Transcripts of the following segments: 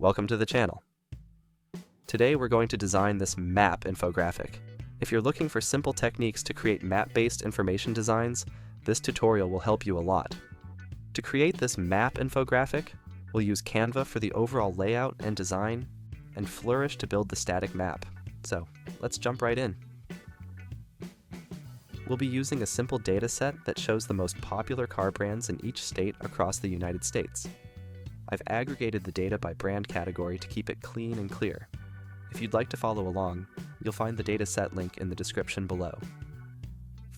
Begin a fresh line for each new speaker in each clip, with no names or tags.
welcome to the channel. Today we're going to design this map infographic. If you're looking for simple techniques to create map-based information designs, this tutorial will help you a lot. To create this map infographic, we'll use Canva for the overall layout and design, and Flourish to build the static map. So let's jump right in. We'll be using a simple data set that shows the most popular car brands in each state across the United States. I've aggregated the data by brand category to keep it clean and clear. If you'd like to follow along, you'll find the dataset link in the description below.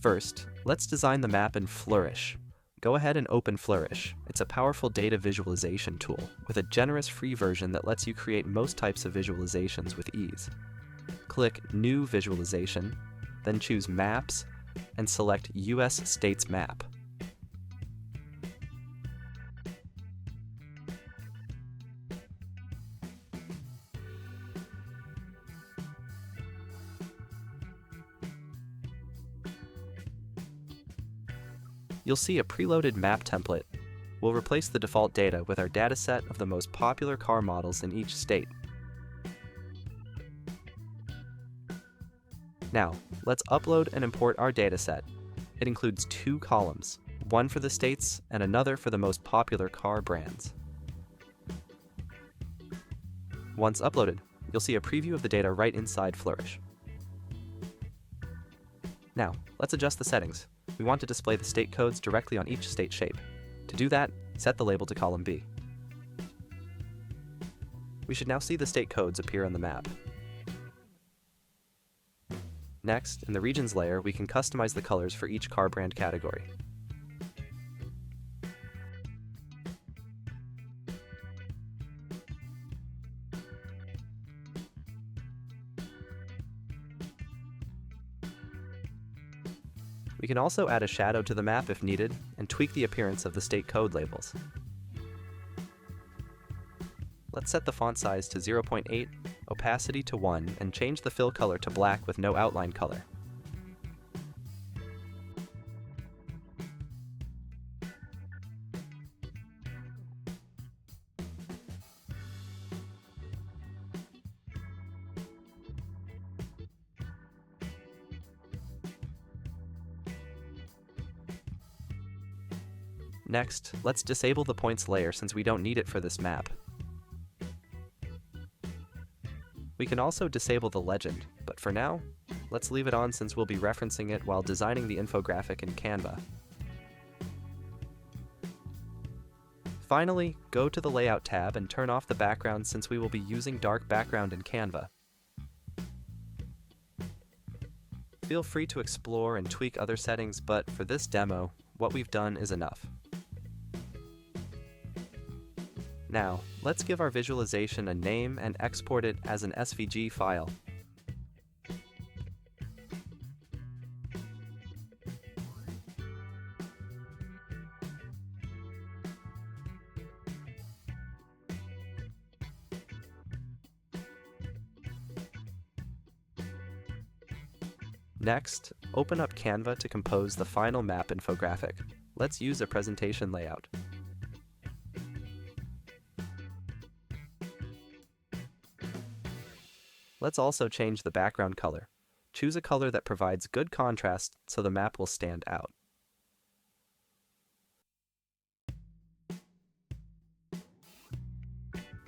First, let's design the map in Flourish. Go ahead and open Flourish. It's a powerful data visualization tool with a generous free version that lets you create most types of visualizations with ease. Click New Visualization, then choose Maps, and select US States Map. You'll see a preloaded map template. We'll replace the default data with our dataset of the most popular car models in each state. Now, let's upload and import our dataset. It includes two columns, one for the states and another for the most popular car brands. Once uploaded, you'll see a preview of the data right inside Flourish. Now, let's adjust the settings. We want to display the state codes directly on each state shape. To do that, set the label to column B. We should now see the state codes appear on the map. Next, in the regions layer, we can customize the colors for each car brand category. We can also add a shadow to the map if needed and tweak the appearance of the state code labels. Let's set the font size to 0.8, opacity to 1, and change the fill color to black with no outline color. Next, let's disable the points layer since we don't need it for this map. We can also disable the legend, but for now, let's leave it on since we'll be referencing it while designing the infographic in Canva. Finally, go to the Layout tab and turn off the background since we will be using dark background in Canva. Feel free to explore and tweak other settings, but for this demo, what we've done is enough. Now, let's give our visualization a name and export it as an SVG file. Next, open up Canva to compose the final map infographic. Let's use a presentation layout. Let's also change the background color. Choose a color that provides good contrast so the map will stand out.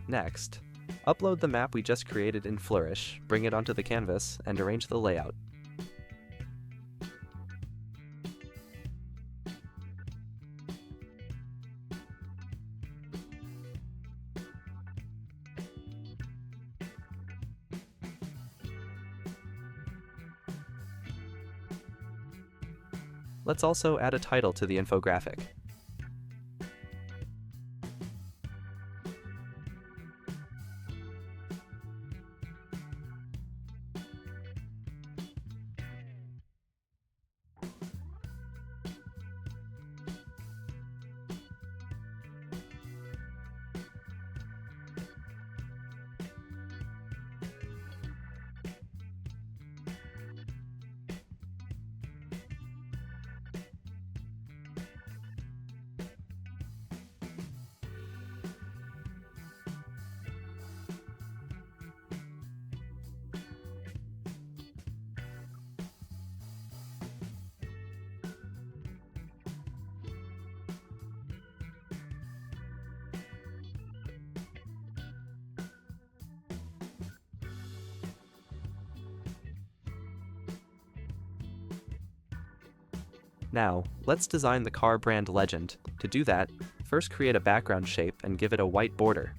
Next, upload the map we just created in Flourish, bring it onto the canvas, and arrange the layout. Let's also add a title to the infographic. Now, let's design the car brand legend. To do that, first create a background shape and give it a white border.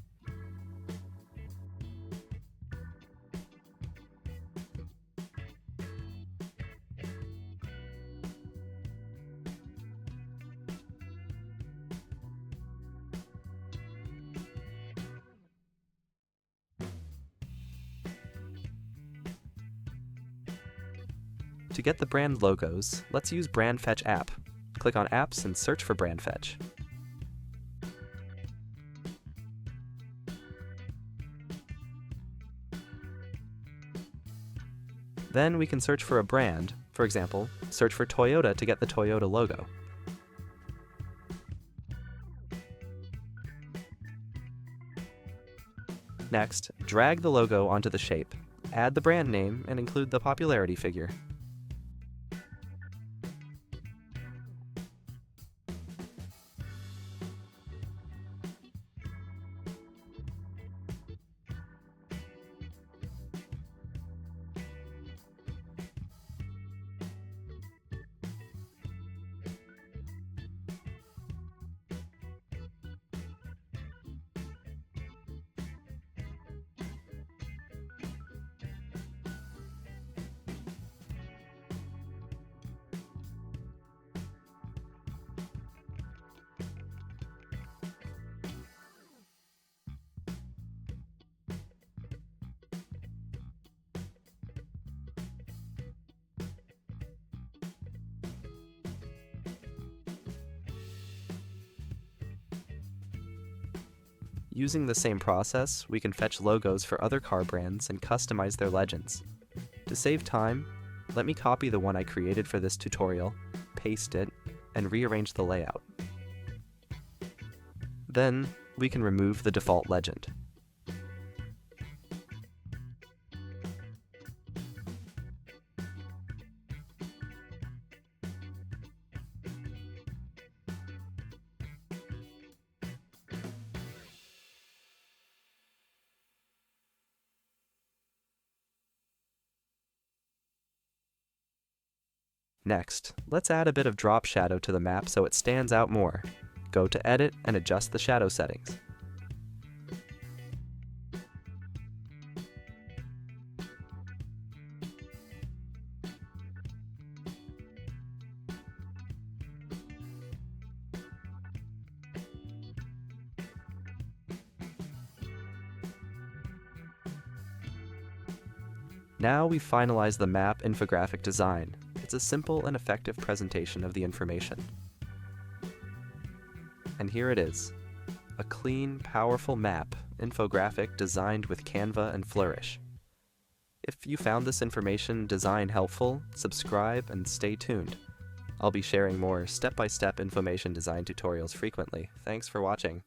To get the brand logos, let's use Brand Fetch app. Click on Apps and search for Brand Fetch. Then we can search for a brand. For example, search for Toyota to get the Toyota logo. Next, drag the logo onto the shape, add the brand name, and include the popularity figure. Using the same process, we can fetch logos for other car brands and customize their legends. To save time, let me copy the one I created for this tutorial, paste it, and rearrange the layout. Then, we can remove the default legend. Next, let's add a bit of drop shadow to the map so it stands out more. Go to Edit and adjust the shadow settings. Now we've finalized the map infographic design. It's a simple and effective presentation of the information. And here it is, a clean, powerful map infographic designed with Canva and Flourish. If you found this information design helpful, subscribe and stay tuned. I'll be sharing more step-by-step information design tutorials frequently. Thanks for watching.